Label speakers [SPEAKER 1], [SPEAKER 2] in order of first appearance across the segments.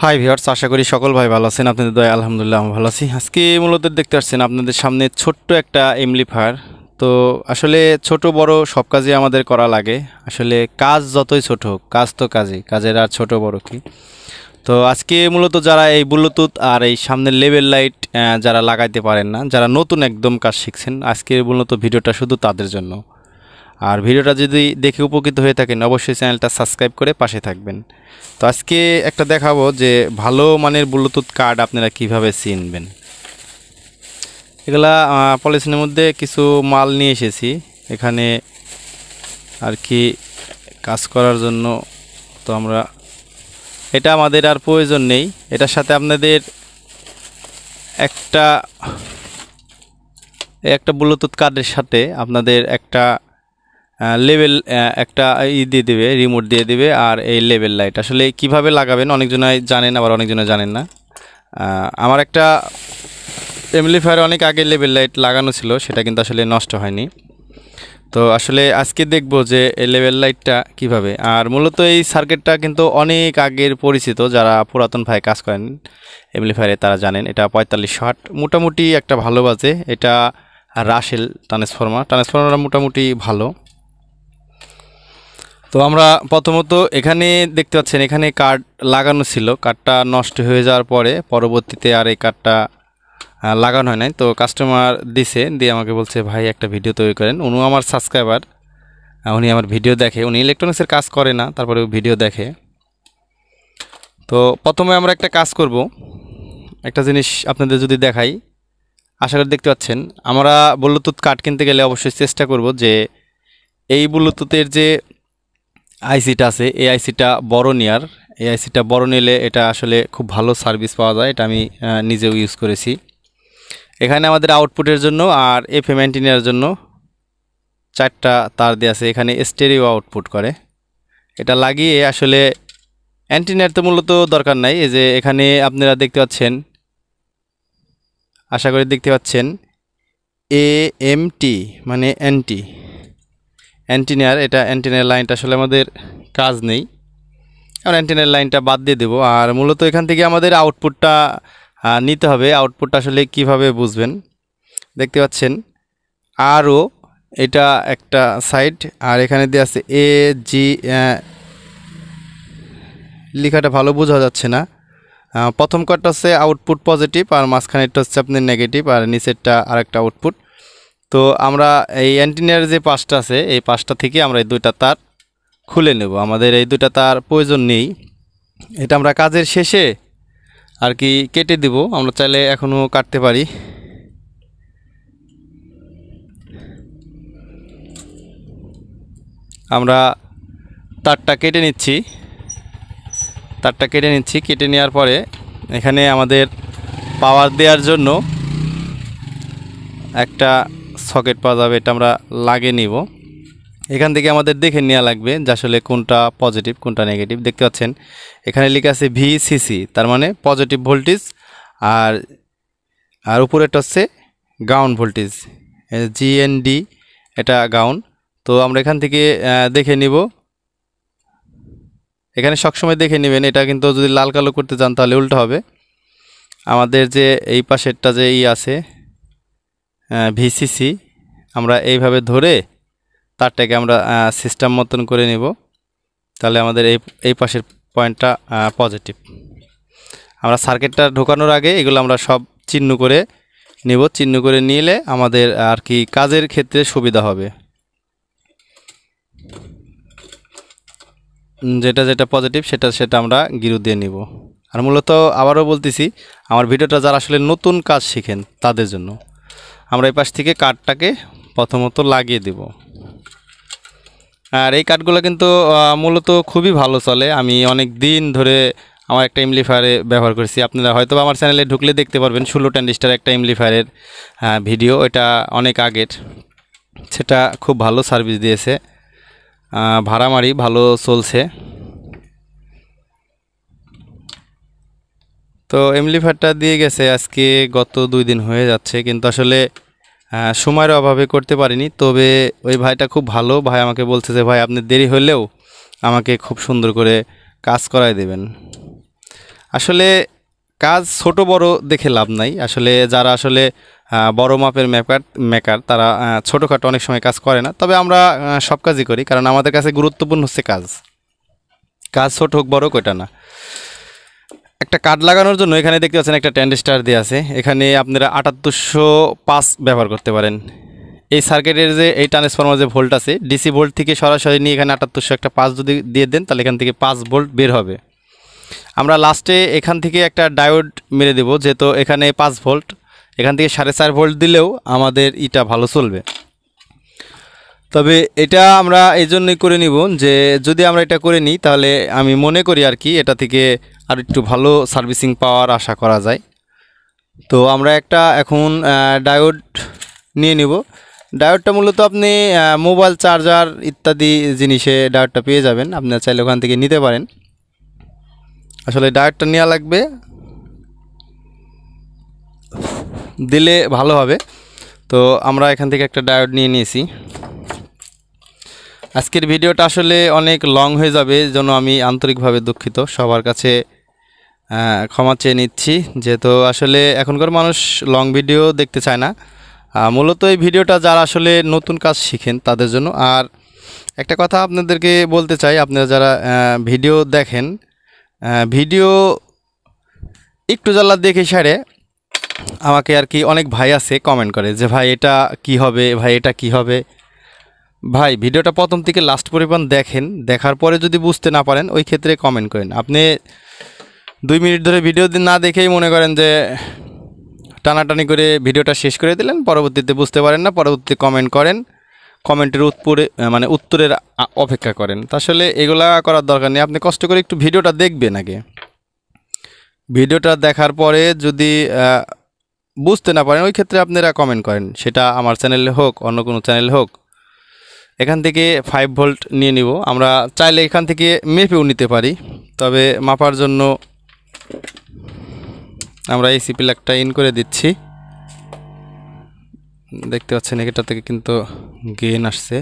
[SPEAKER 1] Hi viewers, আশা করি সকল ভাই ভালো আছেন। আপনাদের দয়া আলহামদুলিল্লাহ আমি ভালো আছি। আজকে মূলত দেখতে পাচ্ছেন আপনাদের সামনে ছোট্ট একটা এমপ্লিফায়ার। তো আসলে ছোট বড় সব কাজই আমাদের করা লাগে। আসলে কাজ যতই ছোট হোক, কাজ তো কাজই, কাজের আর ছোট বড় কি। তো আজকে মূলত যারা এই ব্লুটুথ আর এই সামনের লেভেল লাইট যারা লাগাইতে পারেন না, যারা নতুন একদম কাজ শিখছেন, আজকে মূলত ভিডিওটা শুধু তাদের জন্য। আর ভিডিওটা যদি দেখে উপকৃত হয়ে থাকেন অবশ্যই চ্যানেলটা সাবস্ক্রাইব করে পাশে থাকবেন। তো আজকে একটা দেখাবো যে ভালো মানের ব্লুটুথ কার্ড আপনারা কিভাবে চিনবেন। এগুলা পলিথিনের মধ্যে কিছু মাল নিয়ে এসেছি এখানে আর কি কাজ করার জন্য। তো আমরা এটা আমাদের আর প্রয়োজন নেই। এটার সাথে আপনাদের একটা একটা ব্লুটুথ কার্ডের সাথে আপনাদের একটা লেভেল একটা দিয়ে দেবে, রিমোট দিয়ে দেবে। আর এই লেভেল লাইট আসলে কিভাবে লাগাবেন অনেকজনাই জানেন, আবার অনেকজনে জানেন না। আমার একটা এমপ্লিফায়ারে অনেক আগে লেভেল লাইট লাগানো ছিল, সেটা কিন্তু আসলে নষ্ট হয়নি। তো আসলে আজকে দেখব যে এই লেভেল লাইটটা কিভাবে। আর মূলত এই সার্কিটটা কিন্তু অনেক আগের পরিচিত, যারা পুরাতন ভাই কাজ করেন এমপ্লিফায়ারে তারা জানেন। এটা 4560 মোটামুটি একটা ভালো বাজে। এটা রাসেল ট্রান্সফরমার মোটামুটি ভালো। তো আমরা প্রথমত এখানে দেখতে পাচ্ছেন এখানে কার্ড লাগানো ছিল, কার্ডটা নষ্ট হয়ে যাওয়ার পরে পরবর্তীতে আর এই কার্ডটা লাগানো হয় নাই। তো কাস্টমার দিয়ে আমাকে বলছে ভাই একটা ভিডিও তৈরি করেন। উনি আমার সাবস্ক্রাইবার, উনি আমার ভিডিও দেখে, উনি ইলেকট্রনিক্সের কাজ করে না, তারপরে ভিডিও দেখে। তো প্রথমে আমরা একটা কাজ করব, একটা জিনিস আপনাদের যদি দেখাই, আশা করি দেখতে পাচ্ছেন। আমরা ব্লুটুথ কার্ড কিনতে গেলে অবশ্যই চেষ্টা করব যে এই ব্লুটুথের যে আইসিটা আছে এই আইসিটা বড় নেওয়ার। এই আইসিটা বড় নিলে এটা আসলে খুব ভালো সার্ভিস পাওয়া যায়। এটা আমি নিজেও ইউজ করেছি। এখানে আমাদের আউটপুটের জন্য আর এফএম অ্যান্টিনার জন্য 4টা তার দেওয়া আছে। এখানে স্টেরিও আউটপুট করে। এটা লাগিয়ে আসলে অ্যান্টিনার তো মূলত দরকার নাই। এই যে এখানে আপনারা দেখতে পাচ্ছেন, আশা করি দেখতে পাচ্ছেন এএমটি মানে অ্যান্টিনার। এটা অ্যান্টিনার লাইনটা আসলে আমাদের কাজ নেই, আর অ্যান্টিনার লাইনটা বাদ দিয়ে দেবো। আর মূলত এখান থেকে আমাদের আউটপুটটা নিতে হবে। আউটপুটটা আসলে কিভাবে বুঝবেন, দেখতে পাচ্ছেন আরও এটা একটা সাইড, আর এখানে দিয়ে আছে এ জি, লেখাটা ভালো বোঝা যাচ্ছে না। প্রথম কার্ডটা হচ্ছে আউটপুট পজিটিভ, আর মাঝখানেরটা হচ্ছে আপনার নেগেটিভ, আর নিচেরটা আরেকটা আউটপুট। তো আমরা এই অ্যান্টিনার যে পাশটা আছে এই পাশটা থেকে আমরা এই দুইটা তার খুলে নেব। আমাদের এই দুইটা তার প্রয়োজন নেই, এটা আমরা কাজের শেষে আর কি কেটে দিব। আমরা চাইলে এখনও কাটতে পারি। আমরা তারটা কেটে নিচ্ছি। কেটে নেওয়ার পরে এখানে আমাদের পাওয়ার দেওয়ার জন্য একটা সকেট পাওয়া যাবে, এটা আমরা লাগিয়ে নিব। এখান থেকে আমাদের দেখে নেওয়া লাগবে যে আসলে কোনটা পজিটিভ কোনটা নেগেটিভ। দেখতে পাচ্ছেন এখানে লেখা আছে ভিসিসি, তার মানে পজিটিভ ভোল্টেজ, আর আর উপরেরটা হচ্ছে গ্রাউন্ড ভোল্টেজ, জিএনডি, এটা গ্রাউন্ড। তো আমরা এখান থেকে দেখে নিব। এখানে সবসময় দেখে নেবেন, এটা কিন্তু যদি লাল কালো করতে চান তাহলে উল্টো হবে। আমাদের যে এই পাশেরটা যে আছে ভিসিসি, আমরা এইভাবে ধরে তারটাকে আমরা সিস্টেম মতন করে নেব। তাহলে আমাদের এই পাশের পয়েন্টটা পজিটিভ। আমরা সার্কিটটা ঢোকানোর আগে এগুলো আমরা সব চিহ্ন করে নেব। চিহ্ন করে নিলে আমাদের আর কি কাজের ক্ষেত্রে সুবিধা হবে। যেটা যেটা পজিটিভ সেটা আমরা গিরু দিয়ে নিব। আর মূলত আবারও বলতেছি, আমার ভিডিওটা যারা আসলে নতুন কাজ শিখেন তাদের জন্য। আমরা এই পাশ থেকে কাঠটাকে প্রথমত লাগিয়ে দেব। আর এই কাঠগুলো কিন্তু মূলত খুবই ভালো চলে। আমি অনেক দিন ধরে আমার একটা এমপ্লিফায়ারে ব্যবহার করেছি। আপনারা হয়তো আমার চ্যানেলে ঢুকলে দেখতে পারবেন 16 ট্রানজিস্টার একটা এমপ্লিফায়ারের ভিডিও। এটা অনেক আগের, সেটা খুব ভালো সার্ভিস দিয়েছে, ভাড়ামারি ভালো চলছে। তো এমপ্লিফায়ারটা দিয়ে গেছে আজকে গত 2 দিন হয়ে যাচ্ছে, কিন্তু আসলে সময়ের অভাবে করতে পারিনি। তবে ওই ভাইটা খুব ভালো ভাই, আমাকে বলছে যে ভাই আপনি দেরি হলেও আমাকে খুব সুন্দর করে কাজ করায় দেবেন। আসলে কাজ ছোট বড় দেখে লাভ নাই। আসলে যারা আসলে বড় মাপের মেকার তারা ছোটোখাটো অনেক সময় কাজ করে না, তবে আমরা সব কাজই করি, কারণ আমাদের কাছে গুরুত্বপূর্ণ হচ্ছে কাজ। কাজ ছোট হোক বড় হোক ওইটা না। একটা কাঠ লাগানোর জন্য এখানে দেখতে পাচ্ছেন একটা ট্যান্ডেস্টার দেওয়া আছে। এখানে আপনারা 7805 ব্যবহার করতে পারেন। এই সার্কিটের যে এই ট্রান্সফরমার যে ভোল্ট আছে, ডিসি ভোল্ট থেকে সরাসরি নিয়ে এখানে 7805 যদি দিয়ে দেন তাহলে এখান থেকে 5 ভোল্ট বের হবে। আমরা লাস্টে এখান থেকে একটা ডায়োড মেরে দেব, যেহেতু এখানে 5 ভোল্ট, এখান থেকে 4.5 ভোল্ট দিলেও আমাদের ইটা ভালো চলবে। তবে এটা আমরা এই জন্যই করে নিব যে যদি আমরা এটা করে নিই তাহলে আমি মনে করি আর কি এটা থেকে আর একটু ভালো সার্ভিসিং পাওয়ার আশা করা যায়। তো আমরা একটা এখন ডায়োড নিয়ে নিব। ডায়োডটা মূলত আপনি মোবাইল চার্জার ইত্যাদি জিনিসে ডায়োডটা পেয়ে যাবেন, আপনারা চাইলে ওখান থেকে নিতে পারেন। আসলে ডায়োডটা নেওয়া লাগবে, দিলে ভালো হবে। তো আমরা এখান থেকে একটা ডায়োড নিয়ে নিয়েছি। আজকের ভিডিওটা আসলে অনেক লং হয়ে যাবে, জন্য আমি আন্তরিকভাবে দুঃখিত, সবার কাছে ক্ষমা চেয়ে নিচ্ছি, যেহেতু আসলে এখনকার মানুষ লং ভিডিও দেখতে চায় না। মূলত এই ভিডিওটা যারা আসলে নতুন কাজ শিখেন তাদের জন্য। আর একটা কথা আপনাদেরকে বলতে চাই, আপনারা যারা ভিডিও দেখেন, ভিডিও একটু জ্বালা দেখে সারে আমাকে আর কি অনেক ভাই আছে কমেন্ট করে যে ভাই এটা কি হবে, ভাই এটা কি হবে। ভাই ভিডিওটা প্রথম থেকে লাস্ট পরিমাণ দেখেন, দেখার পরে যদি বুঝতে না পারেন ওই ক্ষেত্রে কমেন্ট করেন। আপনি 2 মিনিট ধরে ভিডিও না দেখেই মনে করেন যে টানাটানি করে ভিডিওটা শেষ করে দিলেন, পরবর্তীতে বুঝতে পারেন না, পরবর্তীতে কমেন্ট করেন, কমেন্টের উত্তরের অপেক্ষা করেন। তা আসলে এগুলা করার দরকার নেই। আপনি কষ্ট করে একটু ভিডিওটা দেখবেন আগে। ভিডিওটা দেখার পরে যদি বুঝতে না পারেন ওই ক্ষেত্রে আপনারা কমেন্ট করেন, সেটা আমার চ্যানেলে হোক অন্য কোনো চ্যানেলে হোক। এখান থেকে 5 ভোল্ট নিয়ে নিব। আমরা চাইলে এখান থেকে মেপেও নিতে পারি, তবে মাপার জন্য আমরা এসি প্লাগটা ইন করে দিচ্ছি। দেখতে পাচ্ছেন এটা থেকে কিন্তু গেইন আসছে।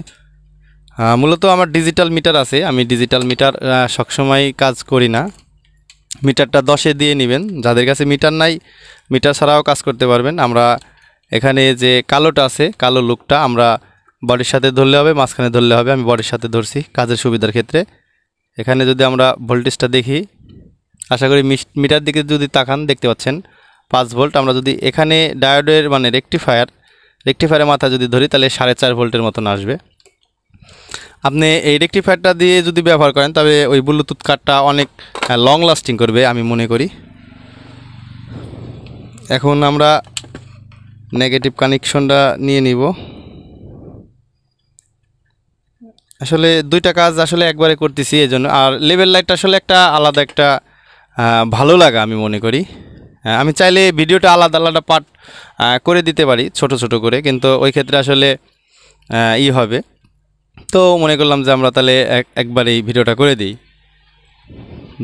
[SPEAKER 1] মূলত আমার ডিজিটাল মিটার আছে, আমি ডিজিটাল মিটার সবসময় কাজ করি না। মিটারটা 10-এ দিয়ে নেবেন। যাদের কাছে মিটার নাই, মিটার ছাড়াও কাজ করতে পারবেন। আমরা এখানে যে কালোটা আছে, কালো লুকটা আমরা বডির সাথে ধরলে হবে, মাঝখানে ধরলে হবে। আমি বডির সাথে ধরছি কাজের সুবিধার ক্ষেত্রে। এখানে যদি আমরা ভোল্টেজটা দেখি, আশা করি মিটার দিকে যদি তাকান দেখতে পাচ্ছেন 5 ভোল্ট। আমরা যদি এখানে ডায়োডের রেকটিফায়ারের মাথা যদি ধরি তাহলে 4.5 ভোল্টের মতন আসবে। আপনি এই রেকটিফায়ারটা দিয়ে যদি ব্যবহার করেন তবে ওই ব্লুটুথ কার্ডটা অনেক লং লাস্টিং করবে আমি মনে করি। এখন আমরা নেগেটিভ কানেকশনটা নিয়ে নিব। আসলে দুইটা কাজ আসলে একবারে করতেছি এই জন্য। আর লেভেল লাইটটা আসলে একটা আলাদা একটা ভালো লাগা আমি মনে করি। আমি চাইলে ভিডিওটা আলাদা আলাদা পার্ট করে দিতে পারি ছোট ছোট করে, কিন্তু ওই ক্ষেত্রে আসলে হবে। তো মনে করলাম যে আমরা তাহলে একবারেই ভিডিওটা করে দিই,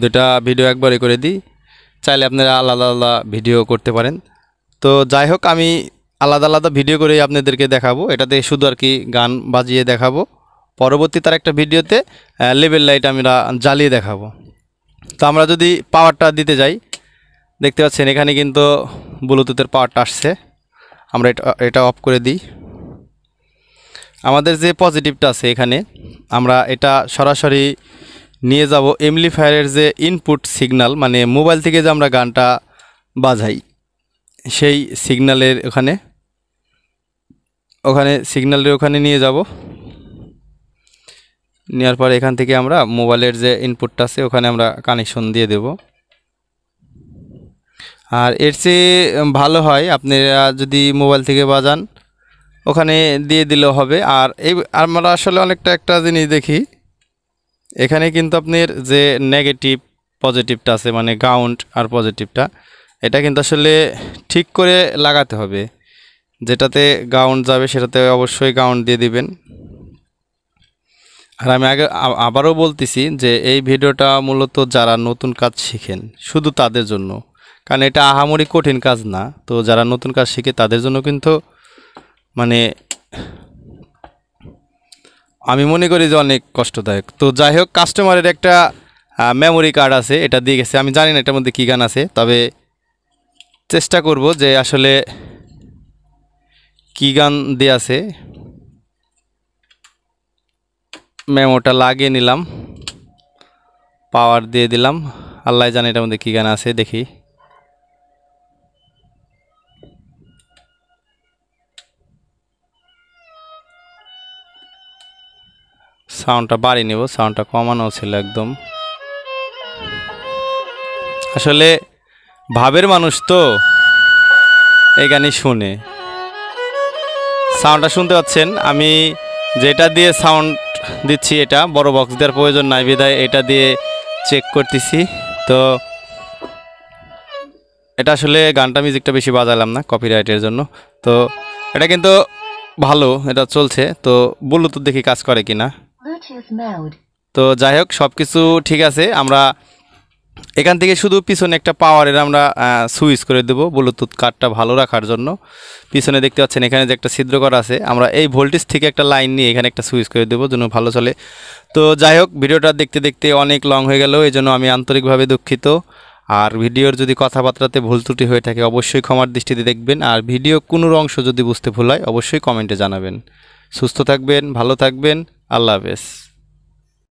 [SPEAKER 1] দুটা ভিডিও একবারে করে দিই। চাইলে আপনারা আলাদা আলাদা ভিডিও করতে পারেন। তো যাই হোক, আমি আলাদা আলাদা ভিডিও করে আপনাদেরকে দেখাবো। এটাতে শুধু আর কি গান বাজিয়ে দেখাবো। পরবর্তী তার একটা ভিডিওতে লেভেল লাইট আমরা জ্বালিয়ে দেখাবো। তো আমরা যদি পাওয়ারটা দিতে যাই, দেখতে পাচ্ছেন এখানে কিন্তু ব্লুটুথের পাওয়ারটা আসছে। আমরা এটা অফ করে দিই। আমাদের যে পজিটিভটা আছে এখানে আমরা এটা সরাসরি নিয়ে যাব এমপ্লিফায়ারের যে ইনপুট সিগন্যাল, মানে মোবাইল থেকে যে আমরা গানটা বাজাই সেই সিগন্যালের ওখানে নিয়ে যাব। নেওয়ার পর এখান থেকে আমরা মোবাইলের যে ইনপুটটা আছে ওখানে আমরা কানেকশন দিয়ে দেব। আর এর চেয়ে ভালো হয় আপনারা যদি মোবাইল থেকে বাজান ওখানে দিয়ে দিলেও হবে। আর আমরা আসলে অনেকটা একটা জিনিস দেখি, এখানে কিন্তু আপনার যে নেগেটিভ পজিটিভটা আছে, মানে গ্রাউন্ড আর পজিটিভটা, এটা কিন্তু আসলে ঠিক করে লাগাতে হবে। যেটাতে গ্রাউন্ড যাবে সেটাতে অবশ্যই গ্রাউন্ড দিয়ে দিবেন। আর আমি আবারও বলতেছি যে এই ভিডিওটা মূলত যারা নতুন কাজ শিখেন শুধু তাদের জন্য, কারণ এটা আহামরি কঠিন কাজ না। তো যারা নতুন কাজ শিখে তাদের জন্য কিন্তু মানে আমি মনে করি যে অনেক কষ্টদায়ক। তো যাই হোক, কাস্টমারের একটা মেমোরি কার্ড আছে, এটা দিয়ে গেছে। আমি জানি না এটার মধ্যে কী গান আছে, তবে চেষ্টা করব যে আসলে কী গান দিয়ে আছে। মেমোটা লাগিয়ে নিলাম, পাওয়ার দিয়ে দিলাম। আল্লাহ জানে এটার মধ্যে কী গান আছে, দেখি। সাউন্ডটা বাড়িয়ে নেব, সাউন্ডটা কমানো ছিল একদম। আসলে ভাবের মানুষ তো এই গানই শুনে। সাউন্ডটা শুনতে পাচ্ছেন, আমি যেটা দিয়ে সাউন্ড দিচ্ছি এটা বড় বক্স দেওয়ার প্রয়োজন নাই, বিধায় এটা দিয়ে চেক করতেছি। তো এটা আসলে গানটা মিউজিকটা বেশি বাজালাম না কপিরাইটের জন্য। তো এটা কিন্তু ভালো, এটা চলছে। তো ব্লুটুথ দেখি কাজ করে কিনা। তো যাই হোক, সব কিছু ঠিক আছে। আমরা এখান থেকে শুধু পিছনে একটা পাওয়ারের আমরা সুইচ করে দেবো ব্লুটুথ কার্ডটা ভালো রাখার জন্য। পিছনে দেখতে পাচ্ছেন এখানে যে একটা ছিদ্র করা আছে, আমরা এই ভোল্টেজ থেকে একটা লাইন নিয়ে এখানে একটা সুইচ করে দেবো যেন ভালো চলে। তো যাই হোক, ভিডিওটা দেখতে দেখতে অনেক লং হয়ে গেল, এই জন্য আমি আন্তরিকভাবে দুঃখিত। আর ভিডিওর যদি কথাবার্তাতে ভুল ত্রুটি হয়ে থাকে অবশ্যই ক্ষমার দৃষ্টিতে দেখবেন। আর ভিডিও কোনো অংশ যদি বুঝতে ভুল হয় অবশ্যই কমেন্টে জানাবেন। সুস্থ থাকবেন, ভালো থাকবেন, আল্লাহ হাফেজ।